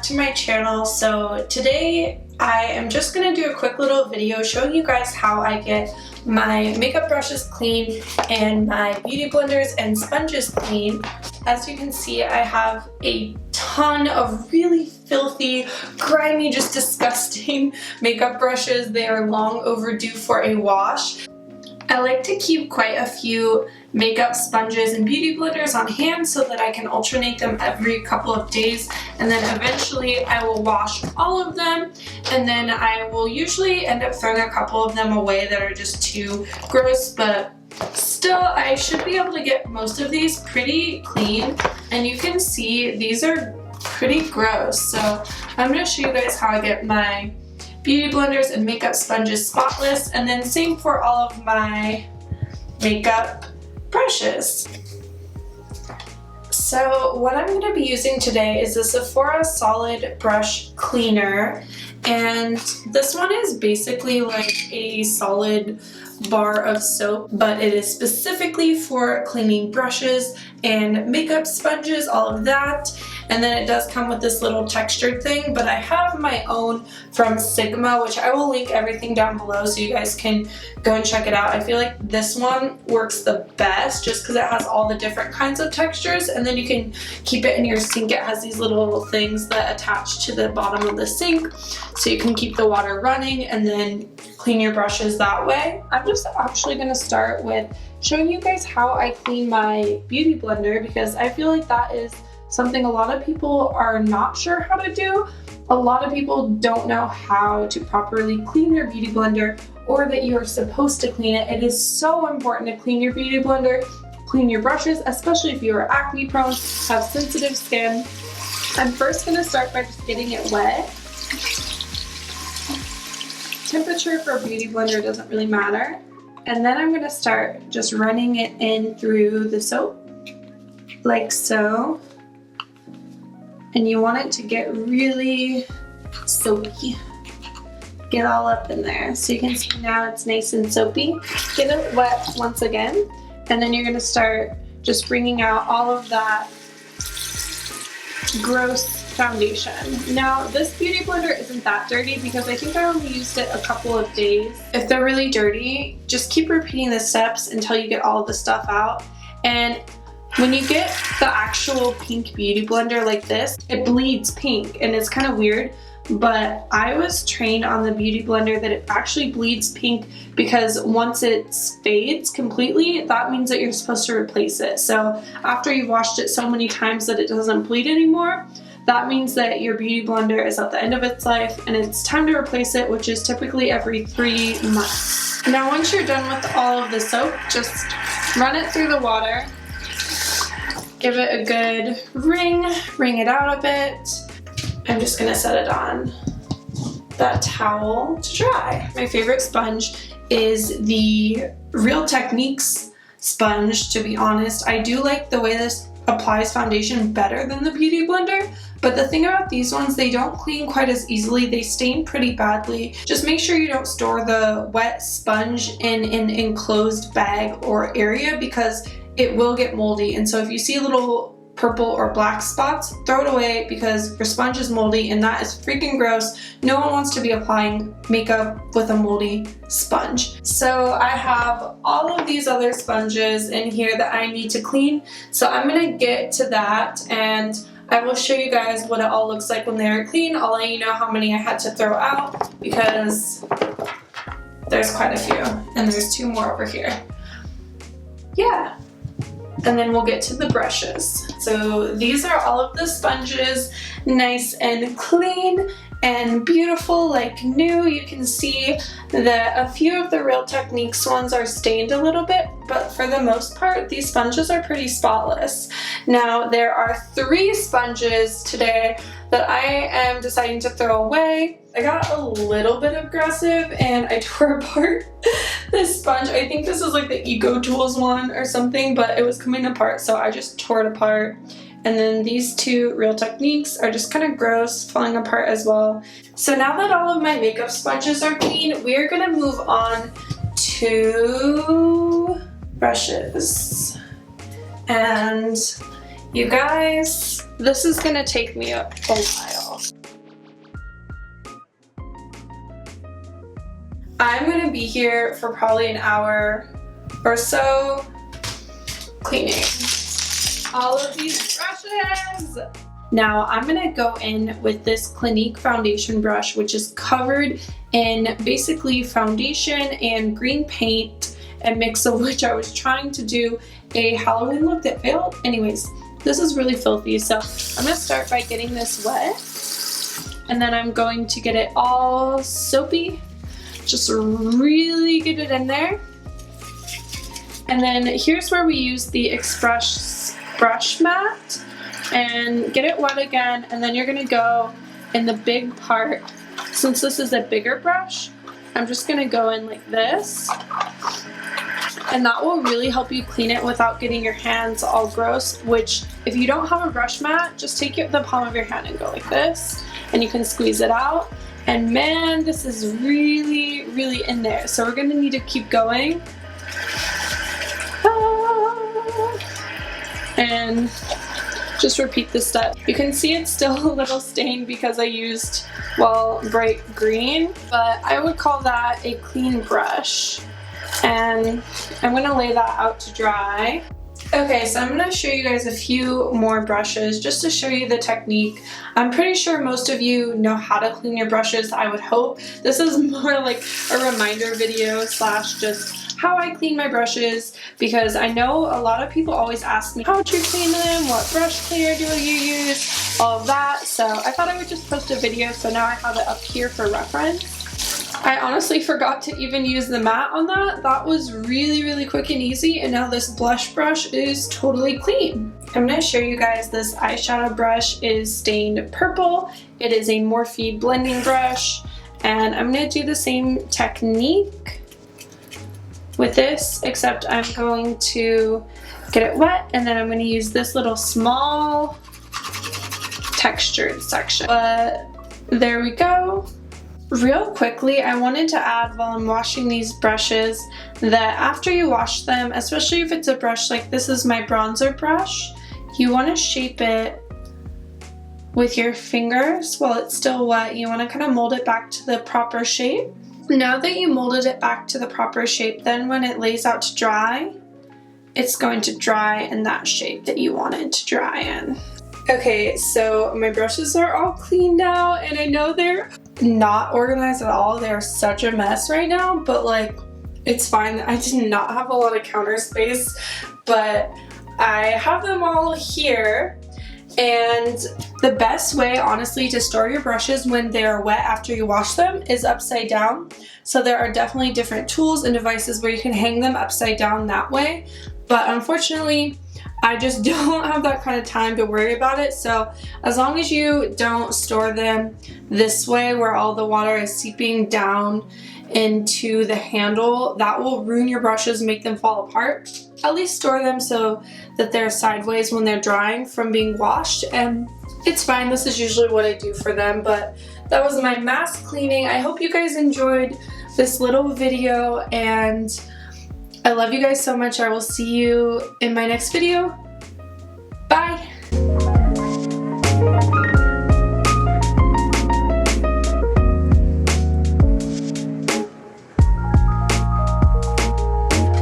back to my channel. So today I am just going to do a quick little video showing you guys how I get my makeup brushes clean and my beauty blenders and sponges clean. As you can see, I have a ton of really filthy, grimy, just disgusting makeup brushes. They are long overdue for a wash. I like to keep quite a few makeup sponges and beauty blenders on hand so that I can alternate them every couple of days, and then eventually I will wash all of them, and then I will usually end up throwing a couple of them away that are just too gross, but still I should be able to get most of these pretty clean. And you can see these are pretty gross, so I'm going to show you guys how I get my beauty blenders and makeup sponges spotless, and then same for all of my makeup brushes. So what I'm going to be using today is the Sephora Solid Brush Cleaner, and this one is basically like a solid bar of soap, but it is specifically for cleaning brushes and makeup sponges, all of that. And then it does come with this little textured thing, but I have my own from Sigma, which I will link everything down below so you guys can go and check it out. I feel like this one works the best just because it has all the different kinds of textures, and then you can keep it in your sink. It has these little things that attach to the bottom of the sink so you can keep the water running and then clean your brushes that way. I'm just actually going to start with showing you guys how I clean my beauty blender, because I feel like that is something a lot of people are not sure how to do. A lot of people don't know how to properly clean their beauty blender, or that you're supposed to clean it. It is so important to clean your beauty blender, clean your brushes, especially if you are acne prone, have sensitive skin. I'm first going to start by just getting it wet. Temperature for a beauty blender doesn't really matter. And then I'm going to start just running it in through the soap, like so. And you want it to get really soapy. Get all up in there. So you can see now it's nice and soapy. Get it wet once again. And then you're going to start just bringing out all of that gross foundation. Now this beauty blender isn't that dirty because I think I only used it a couple of days. If they're really dirty, just keep repeating the steps until you get all of the stuff out. And when you get the actual pink beauty blender like this, it bleeds pink, and it's kind of weird, but I was trained on the beauty blender that it actually bleeds pink because once it fades completely, that means that you're supposed to replace it. So after you've washed it so many times that it doesn't bleed anymore, that means that your beauty blender is at the end of its life and it's time to replace it, which is typically every 3 months. Now once you're done with all of the soap, just run it through the water. Give it a good wring it out a bit. I'm just gonna set it on that towel to dry. My favorite sponge is the Real Techniques sponge, to be honest. I do like the way this applies foundation better than the beauty blender, but the thing about these ones, they don't clean quite as easily. They stain pretty badly. Just make sure you don't store the wet sponge in an enclosed bag or area because it will get moldy. And so if you see little purple or black spots, throw it away because your sponge is moldy, and that is freaking gross. No one wants to be applying makeup with a moldy sponge. So I have all of these other sponges in here that I need to clean. So I'm gonna get to that, and I will show you guys what it all looks like when they are clean. I'll let you know how many I had to throw out because there's quite a few, and there's 2 more over here. Yeah. And then we'll get to the brushes. So these are all of the sponges, nice and clean and beautiful, like new. You can see that a few of the Real Techniques ones are stained a little bit, but for the most part, these sponges are pretty spotless. Now, there are 3 sponges today that I am deciding to throw away. I got a little bit aggressive and I tore apart this sponge. I think this is like the Eco Tools one or something, but it was coming apart, so I just tore it apart. And then these 2 Real Techniques are just kind of gross, falling apart as well. So now that all of my makeup sponges are clean, we are gonna move on to brushes. And you guys, this is gonna take me a while. I'm gonna be here for probably an hour or so cleaning all of these brushes. Now I'm gonna go in with this Clinique foundation brush, which is covered in basically foundation and green paint, a mix of which I was trying to do a Halloween look that failed. Anyways, this is really filthy, so I'm gonna start by getting this wet, and then I'm going to get it all soapy, just really get it in there. And then here's where we use the Express brush mat and get it wet again, and then you're gonna go in the big part. Since this is a bigger brush, I'm just gonna go in like this, and that will really help you clean it without getting your hands all gross, which if you don't have a brush mat, just take the palm of your hand and go like this, and you can squeeze it out. And man, this is really, really in there. So we're gonna need to keep going. And just repeat this step. You can see it's still a little stained because I used, well, bright green, but I would call that a clean brush. And I'm gonna lay that out to dry. Okay, so I'm gonna show you guys a few more brushes just to show you the technique. I'm pretty sure most of you know how to clean your brushes, I would hope. This is more like a reminder video slash just how I clean my brushes, because I know a lot of people always ask me how do you clean them, what brush cleaner do you use, all of that. So I thought I would just post a video, so now I have it up here for reference. I honestly forgot to even use the mat on that. That was really, really quick and easy, and now this blush brush is totally clean. I'm gonna show you guys this eyeshadow brush is stained purple. It is a Morphe blending brush, and I'm gonna do the same technique with this, except I'm going to get it wet, and then I'm gonna use this little small textured section. But there we go. Real quickly, I wanted to add while I'm washing these brushes that after you wash them, especially if it's a brush like this is my bronzer brush, you want to shape it with your fingers while it's still wet. You want to kind of mold it back to the proper shape. Now that you molded it back to the proper shape, then when it lays out to dry, it's going to dry in that shape that you want it to dry in. Okay, so my brushes are all clean now, and I know they're not organized at all. They're such a mess right now, but like, it's fine. I did not have a lot of counter space, but I have them all here. And the best way, honestly, to store your brushes when they're wet after you wash them is upside down. So there are definitely different tools and devices where you can hang them upside down that way. But unfortunately, I just don't have that kind of time to worry about it. So as long as you don't store them this way where all the water is seeping down into the handle, that will ruin your brushes, make them fall apart. At least store them so that they're sideways when they're drying from being washed, and it's fine. This is usually what I do for them, but that was my mask cleaning. I hope you guys enjoyed this little video, and I love you guys so much. I will see you in my next video. Bye!